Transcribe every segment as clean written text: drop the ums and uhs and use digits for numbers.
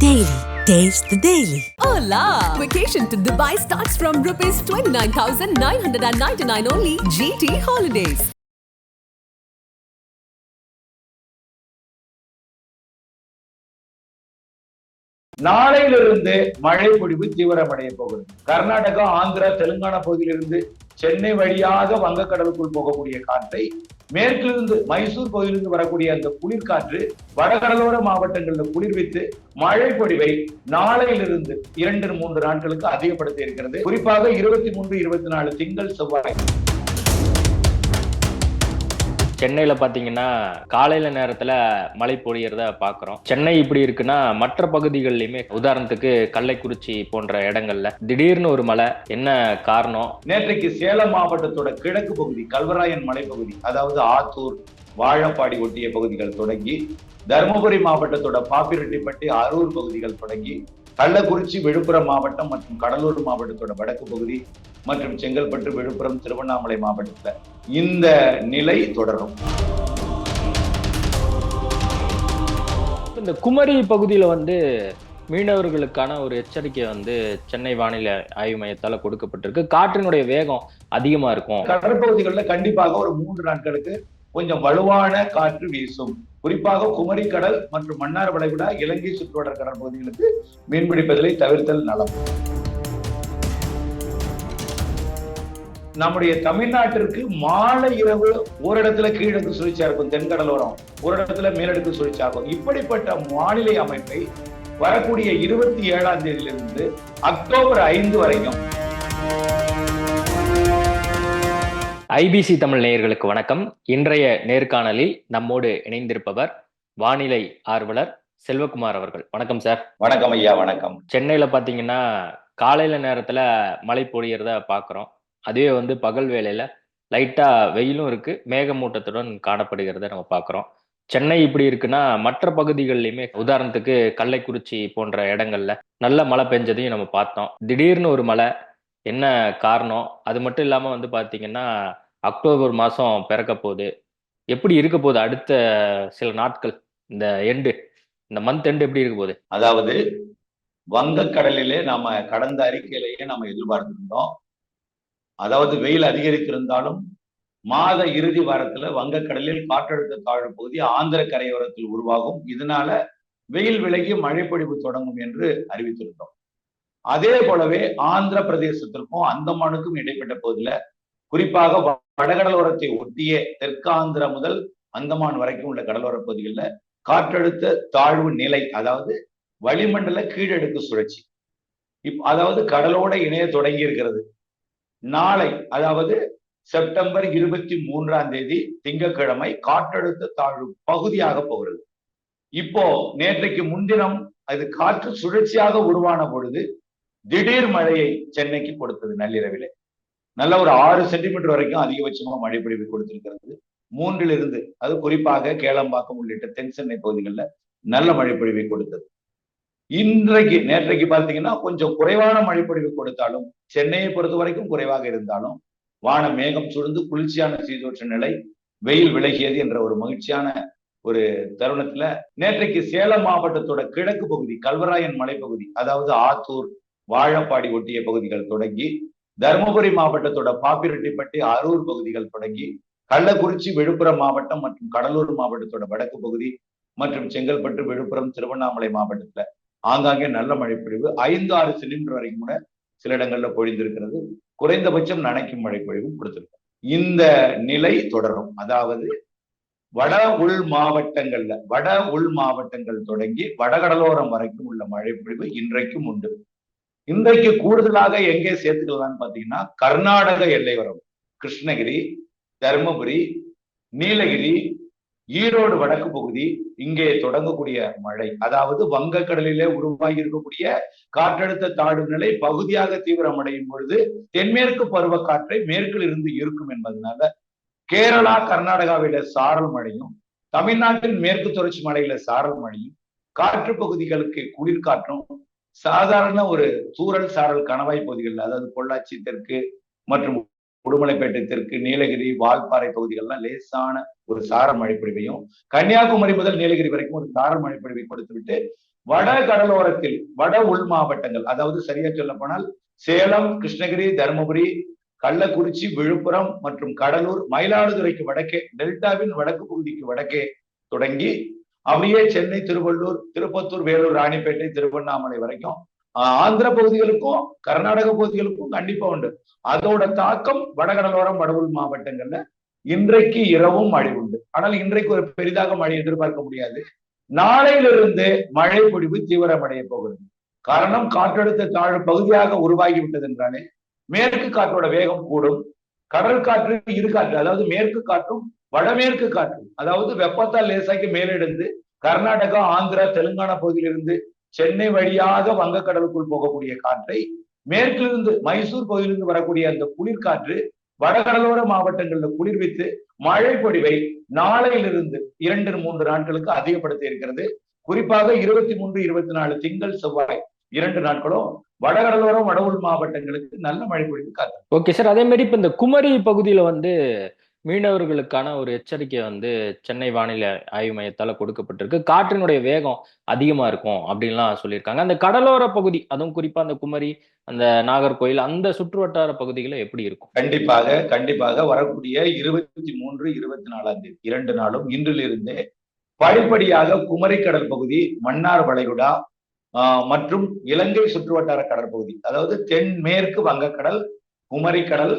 Daily. Taste the Daily. Hola! Vacation to Dubai starts from ₹29,999 only. GT Holidays. நாளையிலிருந்து மழை பொழிவு தீவிரமடைய போகிறது. கர்நாடகா, ஆந்திரா, தெலுங்கானா பகுதியிலிருந்து சென்னை வழியாக வங்கக்கடலுக்குள் போகக்கூடிய காற்றை மேற்கிலிருந்து மைசூர் பகுதியிலிருந்து வரக்கூடிய அந்த குளிர்காற்று வடகடலோர மாவட்டங்களில் குளிர்வித்து மழை பொழிவை நாளையிலிருந்து 2-3 நாட்களுக்கு அதிகப்படுத்தி இருக்கிறது. குறிப்பாக 23, 24 திங்கள், செவ்வாய். சென்னையில பாத்தீங்கன்னா காலையில நேரத்துல மழை பொழியறத பாக்குறோம். சென்னை இப்படி இருக்குன்னா மற்ற பகுதிகளிலுமே, உதாரணத்துக்கு கள்ளைக்குறிச்சி போன்ற இடங்கள்ல திடீர்னு ஒரு மழை. என்ன காரணம்? நேற்றைக்கு சேலம் மாவட்டத்தோட கிழக்கு பகுதி கல்வராயன் மலைப்பகுதி, அதாவது ஆத்தூர், வாழப்பாடி ஒட்டிய பகுதிகள் தொடங்கி தருமபுரி மாவட்டத்தோட பாப்பிரெட்டிப்பட்டி, அரூர் பகுதிகள் தொடங்கி கள்ளக்குறிச்சி, விழுப்புரம் மாவட்டம் மற்றும் கடலூர் மாவட்டத்தோட வடக்கு பகுதி மற்றும் செங்கல்பட்டு, விழுப்புரம், திருவண்ணாமலை மாவட்டத்துல இந்த நிலை தொடரும். இந்த குமரி பகுதியில மீனவர்களுக்கான ஒரு எச்சரிக்கை சென்னை வானிலை ஆய்வு மையத்தால கொடுக்கப்பட்டிருக்கு. காற்றினுடைய வேகம் அதிகமா இருக்கும். கடற்பகுதிகளில் கண்டிப்பாக ஒரு 3 நாட்களுக்கு கொஞ்சம் வலுவான காற்று வீசும். குறிப்பாக குமரி கடல் மற்றும் மன்னார் வளைகுடா, இலங்கை சுற்றுவட்டார கடல் பகுதிகளுக்கு மீன்பிடிப்பதை தவிர்த்தல் நலம். நம்முடைய தமிழ்நாட்டிற்கு மாலை இரவு ஒரு இடத்துல கீழடுக்கு சுழற்சியா இருக்கும், தென்கடலோரம் ஒரு இடத்துல மேலடுக்கு சுழற்சியாகும். இப்படிப்பட்ட வானிலை அமைப்பை வரக்கூடிய 27ஆம் தேதியிலிருந்து அக்டோபர் 5 வரைக்கும். ஐபிசி தமிழ் நேயர்களுக்கு வணக்கம். இன்றைய நேர்காணலில் நம்மோடு இணைந்திருப்பவர் வானிலை ஆர்வலர் செல்வகுமார் அவர்கள். வணக்கம் சார். வணக்கம் ஐயா. வணக்கம். சென்னையில பாத்தீங்கன்னா காலையில நேரத்துல மழை பொழியறத பாக்குறோம். அதுவே பகல் வேளையில லைட்டா வெயிலும் இருக்கு, மேகமூட்டத்துடன் காணப்படுகிறத நம்ம பாக்குறோம். சென்னை இப்படி இருக்குன்னா மற்ற பகுதிகளிலுமே, உதாரணத்துக்கு கள்ளைக்குறிச்சி போன்ற இடங்கள்ல நல்ல மழை பெஞ்சதையும் நம்ம பார்த்தோம். திடீர்னு ஒரு மழை. என்ன காரணம்? அது மட்டும் இல்லாம பாத்தீங்கன்னா அக்டோபர் மாசம் பிறக்க போகுது. எப்படி இருக்க போகுது அடுத்த சில நாட்கள்? இந்த மந்த் எண்டு எப்படி இருக்க போகுது? அதாவது வங்கக்கடலிலே நாம கடந்த அறிக்கையிலேயே நம்ம எதிர்பார்த்திருந்தோம். அதாவது வெயில் அதிகரித்திருந்தாலும் மாத இறுதி வாரத்துல வங்கக்கடலில் காற்றழுத்த தாழ்வு பகுதி ஆந்திர கரையோரத்தில் உருவாகும். இதனால வெயில் விலகி மழைப்பொழிவு தொடங்கும் என்று அறிவித்திருந்தோம். அதே போலவே ஆந்திர பிரதேசத்திற்கும் அந்தமானுக்கும் இடைப்பட்ட பகுதியில, குறிப்பாக வடகடலோரத்தை ஒட்டிய தெற்காந்திரா முதல் அந்தமான் வரைக்கும் உள்ள கடலோர பகுதிகளில் காற்றழுத்த தாழ்வு நிலை, அதாவது வளிமண்டல கீழடுக்கு சுழற்சி, அதாவது கடலோட இணைய தொடங்கி இருக்கிறது. நாளை, அதாவது செப்டம்பர் 23ஆம் தேதி திங்கட்கிழமை காற்றழுத்த தாழ்வு பகுதியாக போகிறது. இப்போ நேற்றைக்கு முன்தினம் அது காற்று சுழற்சியாக உருவான பொழுது திடீர் மழையை சென்னைக்கு கொடுத்தது. நள்ளிரவிலே நல்ல ஒரு 6 சென்டிமீட்டர் வரைக்கும் அதிகபட்சமா மழை பொழிவு கொடுத்திருக்கிறது. 3 அது குறிப்பாக கேளம்பாக்கம் உள்ளிட்ட தென் சென்னை பகுதிகளில் நல்ல மழை பொழிவை கொடுத்தது. நேற்றைக்கு பார்த்தீங்கன்னா கொஞ்சம் குறைவான மழை பொழிவு கொடுத்தாலும், சென்னையை பொறுத்த வரைக்கும் குறைவாக இருந்தாலும், வானம் மேகம் சூழ்ந்து குளிர்ச்சியான சீதோற்ற நிலை, வெயில் விலகியது என்ற ஒரு மகிழ்ச்சியான ஒரு தருணத்துல நேற்றைக்கு சேலம் மாவட்டத்தோட கிழக்கு பகுதி கல்வராயன் மலைப்பகுதி, அதாவது ஆத்தூர், வாழப்பாடி ஒட்டிய பகுதிகள் தொடங்கி தருமபுரி மாவட்டத்தோட பாப்பிரெட்டிப்பட்டி, அரூர் பகுதிகள் தொடங்கி கள்ளக்குறிச்சி, விழுப்புரம் மாவட்டம் மற்றும் கடலூர் மாவட்டத்தோட வடக்கு பகுதி மற்றும் செங்கல்பட்டு, விழுப்புரம், திருவண்ணாமலை மாவட்டத்துல ஆங்காங்கே நல்ல மழை பொழிவு 5-6 சென்டிமீட்டர் வரைக்கும் கூட சில இடங்கள்ல பொழிந்திருக்கிறது. குறைந்தபட்சம் நனைக்கும் மழை பொழிவும் கொடுத்திருக்கு. இந்த நிலை தொடரும். அதாவது வட உள் மாவட்டங்கள் தொடங்கி வடகடலோரம் வரைக்கும் உள்ள மழை பொழிவு இன்றைக்கும் உண்டு. இன்றைக்கு கூடுதலாக எங்கே சேர்த்துக்கலாம்னு பாத்தீங்கன்னா, கர்நாடக எல்லையோரம் கிருஷ்ணகிரி, தருமபுரி, நீலகிரி, ஈரோடு வடக்கு பகுதி, இங்கே தொடங்கக்கூடிய மழை, அதாவது வங்கக்கடலிலே உருவாகி இருக்கக்கூடிய காற்றழுத்த தாழ்வு நிலை பகுதியாக தீவிரமடையும் பொழுது தென்மேற்கு பருவக்காற்றை மேற்கில் இருந்து இருக்கும் என்பதனால கேரளா, கர்நாடகாவில சாரல் மழையும், தமிழ்நாட்டின் மேற்கு தொடர்ச்சி மலையில சாரல் மழையும், காற்று பகுதிகளுக்கு குளிர்காற்றும், சாதாரண ஒரு தூறல் சாரல் கணவாய் பகுதிகள், அதாவது பொள்ளாச்சி தெற்கு மற்றும் உடுமலைப்பேட்டை தெற்கு, நீலகிரி, வால்பாறை பகுதிகள்லாம் லேசான ஒரு சாரல் மழைப்பொழிவையும், கன்னியாகுமரி முதல் நீலகிரி வரைக்கும் ஒரு சாரல் மழைப்பொழிவை கொடுத்து விட்டு வட கடலோரத்தில் வட உள் மாவட்டங்கள், அதாவது சரியா சொல்ல போனால் சேலம், கிருஷ்ணகிரி, தருமபுரி, கள்ளக்குறிச்சி, விழுப்புரம் மற்றும் கடலூர், மயிலாடுதுறைக்கு வடக்கே, டெல்டாவின் வடக்கு பகுதிக்கு வடக்கே தொடங்கி அப்படியே சென்னை, திருவள்ளூர், திருப்பத்தூர், வேலூர், ராணிப்பேட்டை, திருவண்ணாமலை வரைக்கும் ஆந்திர பகுதிகளுக்கும் கர்நாடக பகுதிகளுக்கும் கண்டிப்பா உண்டு. அதோட தாக்கம் வடகடலோரம் வட உள் மாவட்டங்கள்ல இன்றைக்கு இரவும் மழை உண்டு. ஆனால் இன்றைக்கு ஒரு பெரிதாக மழை எதிர்பார்க்க முடியாது. நாளையிலிருந்து மழை பொழிவு தீவிரமடைய போகிறது. காரணம், காற்றழுத்த தாழ்வு பகுதியாக உருவாகி விட்டது என்றாலே மேற்கு காற்றோட வேகம் கூடும். கடல் காற்று இரு காற்று, அதாவது மேற்கு காற்றும் வடமேற்கு காற்றும், அதாவது வெப்பத்தால் லேசாக்கி மேலெடுந்து கர்நாடகா, ஆந்திரா, தெலுங்கானா பகுதியிலிருந்து சென்னை வழியாக வங்கக்கடலுக்குள் போகக்கூடிய காற்றை மேற்கிலிருந்து மைசூர் பகுதியிலிருந்து வரக்கூடிய அந்த குளிர்காற்று வடகடலோர மாவட்டங்களில் குளிர்வித்து மழை பொழிவை நாளையிலிருந்து 2-3 நாட்களுக்கு அதிகப்படுத்தி இருக்கிறது. குறிப்பாக 23, 24 திங்கள், செவ்வாய் 2 நாட்களும் வடகடலோரம் வட உள் மாவட்டங்களுக்கு நல்ல மழை பொழிவு காத்து. Okay sir. அதே மாதிரி இப்ப இந்த குமரி பகுதியில மீனவர்களுக்கான ஒரு எச்சரிக்கை சென்னை வானிலை ஆய்வு மையத்தால கொடுக்கப்பட்டிருக்கு. காற்றினுடைய வேகம் அதிகமா இருக்கும் அப்படின்லாம் சொல்லியிருக்காங்க. அந்த கடலோர பகுதி, அதுவும் குறிப்பா அந்த குமரி, அந்த நாகர்கோயில், அந்த சுற்று வட்டார பகுதிகளை எப்படி இருக்கும்? கண்டிப்பாக வரக்கூடிய 23, 24 தேதி 2 நாளும் இன்றிலிருந்தே படிப்படியாக குமரிக்கடல் பகுதி, மன்னார் வளைகுடா மற்றும் இலங்கை சுற்றுவட்டார கடற்பகுதி, அதாவது தென்மேற்கு வங்கக்கடல், குமரிக்கடல்,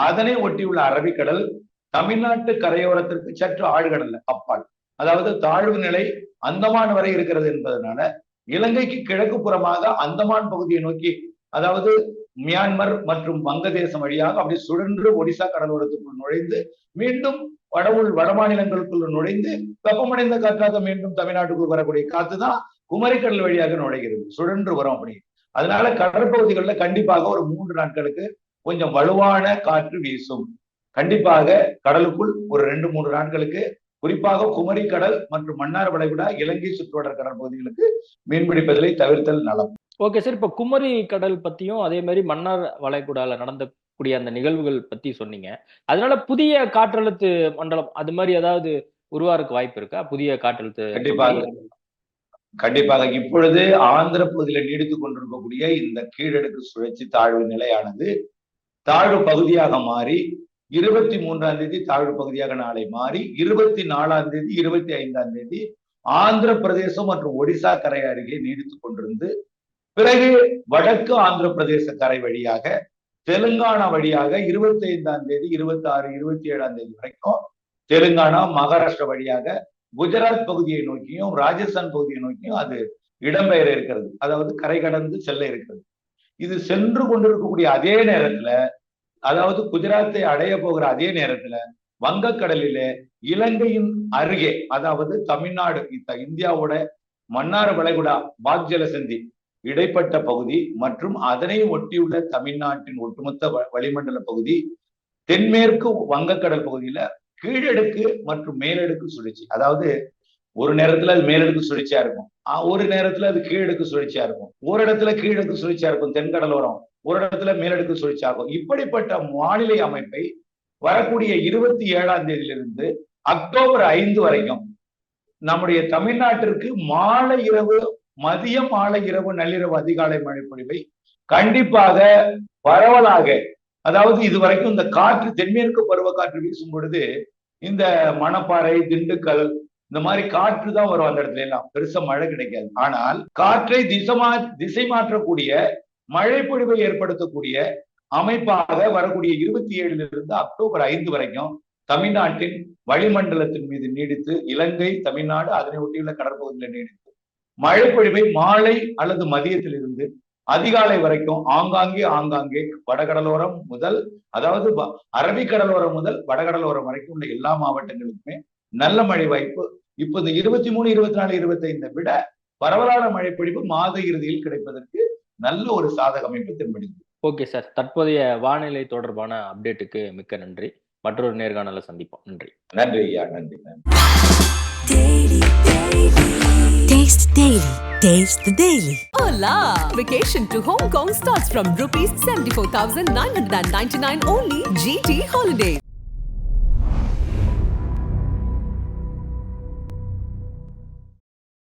அதனை ஒட்டியுள்ள அரபிக்கடல், தமிழ்நாட்டு கரையோரத்திற்கு சற்று ஆழ்கடல்ல அப்பால், அதாவது தாழ்வு நிலை அந்தமான் வரை இருக்கிறது என்பதனால இலங்கைக்கு கிழக்கு புறமாக அந்தமான் பகுதியை நோக்கி, அதாவது மியான்மர் மற்றும் வங்கதேசம் வழியாக அப்படி சுழன்று ஒடிசா கடலோரத்துக்குள் நுழைந்து மீண்டும் வட மாநிலங்களுக்குள் நுழைந்து வெப்பமடைந்த காற்றாக மீண்டும் தமிழ்நாட்டுக்குள் வரக்கூடிய காத்து தான் குமரிக்கடல் வழியாக நுழைகிறது, சுழன்று வரும். அப்படி அதனால கடற்பகுதிகளில் கண்டிப்பாக ஒரு 3 நாட்களுக்கு கொஞ்சம் வலுவான காற்று வீசும். கண்டிப்பாக கடலுக்குள் ஒரு 2-3 நாட்களுக்கு, குறிப்பாக குமரிக்கடல் மற்றும் மன்னார் வளைகுடா, இலங்கை சுற்றுவட்டார கடல் பகுதிகளுக்கு மீன்பிடிப்பதை தவிர்த்தல் நலம். Okay sir. இப்ப குமரி கடல் பத்தியும் அதே மாதிரி மன்னார் வளைகுடால நடந்தக்கூடிய அந்த நிகழ்வுகள் பத்தி சொன்னீங்க. அதனால புதிய காற்றழுத்த மண்டலம் அது மாதிரி ஏதாவது உருவாருக்கு வாய்ப்பு இருக்கா? புதிய காற்றழுத்த கண்டிப்பாக இப்பொழுது ஆந்திர பகுதியில நீடித்துக் கொண்டிருக்கக்கூடிய இந்த கீழடுக்கு சுழற்சி தாழ்வு நிலையானது தாழ்வு பகுதியாக மாறி 23ஆம் தேதி தாழ்வு பகுதியாக நாளை மாறி 24ஆம் தேதி 25ஆம் தேதி ஆந்திர பிரதேசம் மற்றும் ஒடிசா கரை அருகே நீடித்துக் கொண்டிருந்து பிறகு வடக்கு ஆந்திர பிரதேச கரை வழியாக தெலுங்கானா வழியாக 25ஆம் தேதி 26, 27ஆம் தேதி வரைக்கும் தெலுங்கானா, மகாராஷ்டிரா வழியாக குஜராத் பகுதியை நோக்கியும் ராஜஸ்தான் பகுதியை நோக்கியும் அது இடம்பெயர இருக்கிறது, அதாவது கரை கடந்து செல்ல இருக்கிறது. இது சென்று கொண்டிருக்கக்கூடிய அதே நேரத்துல, அதாவது குஜராத்தை அடைய போகிற அதே நேரத்துல வங்கக்கடலிலே இலங்கையின் அருகே, அதாவது தமிழ்நாடு, இந்தியாவோட மன்னார் வளைகுடா, பாக்ஜலசந்தி இடைப்பட்ட பகுதி மற்றும் அதனை ஒட்டியுள்ள தமிழ்நாட்டின் ஒட்டுமொத்த வளிமண்டல பகுதி, தென்மேற்கு வங்கக்கடல் பகுதியில கீழடுக்கு மற்றும் மேலடுக்கு சுழற்சி, அதாவது ஒரு நேரத்துல அது மேலடுக்கு சுழற்சியா இருக்கும், ஒரு நேரத்துல அது கீழடுக்கு சுழற்சியா இருக்கும், ஒரு இடத்துல கீழடுக்கு சுழற்சியா இருக்கும் தென்கடலோரம், ஒரு இடத்துல மேலடுக்கு சுழற்சியா இருக்கும். இப்படிப்பட்ட வானிலை அமைப்பை வரக்கூடிய 27ஆம் தேதியிலிருந்து அக்டோபர் 5 வரைக்கும் நம்முடைய தமிழ்நாட்டிற்கு மாலை இரவு, மதியம், மாலை இரவு, நள்ளிரவு, அதிகாலை மழை பொழிவை கண்டிப்பாக பரவலாக, அதாவது இதுவரைக்கும் இந்த காற்று தென்மேற்கு பருவ காற்று வீசும் பொழுது இந்த மணப்பாறை, திண்டுக்கல் இந்த மாதிரி காற்று தான் வரும், அந்த இடத்துல எல்லாம் பெருசா மழை கிடைக்காது. ஆனால் காற்றை திசை மாற்றக்கூடிய மழை பொழிவை ஏற்படுத்தக்கூடிய அமைப்பாக வரக்கூடிய 27லிருந்து அக்டோபர் 5 வரைக்கும் தமிழ்நாட்டின் வளிமண்டலத்தின் மீது நீடித்து இலங்கை, தமிழ்நாடு, அதனை ஒட்டியுள்ள கடற்பகுதியில் நீடித்து மழை பொழிவை மாலை அல்லது மதியத்திலிருந்து அதிகாலை வரைக்கும் ஆங்காங்கே வடகடலோரம் முதல், அதாவது அரபிக்கடலோரம் முதல் வடகடலோரம் வரைக்கும் உள்ள எல்லா மாவட்டங்களுக்குமே நல்ல மழை வாய்ப்பு இப்ப இந்த 23, 24, 25 விட பரவலான மழை பொழிவு மாத இறுதியில் கிடைப்பதற்கு நல்ல ஒரு சாதக அமைப்பு தென்படுகிறது. Okay sir. தற்போதைய வானிலை தொடர்பான அப்டேட்டுக்கு மிக்க நன்றி. மற்றொரு நேர்காணல சந்திப்போம். நன்றி. நன்றி ஐயா, நன்றி. Taste the Daily. Taste the Daily. Hola! Vacation to Hong Kong starts from rupees 74,999 only. GT Holidays.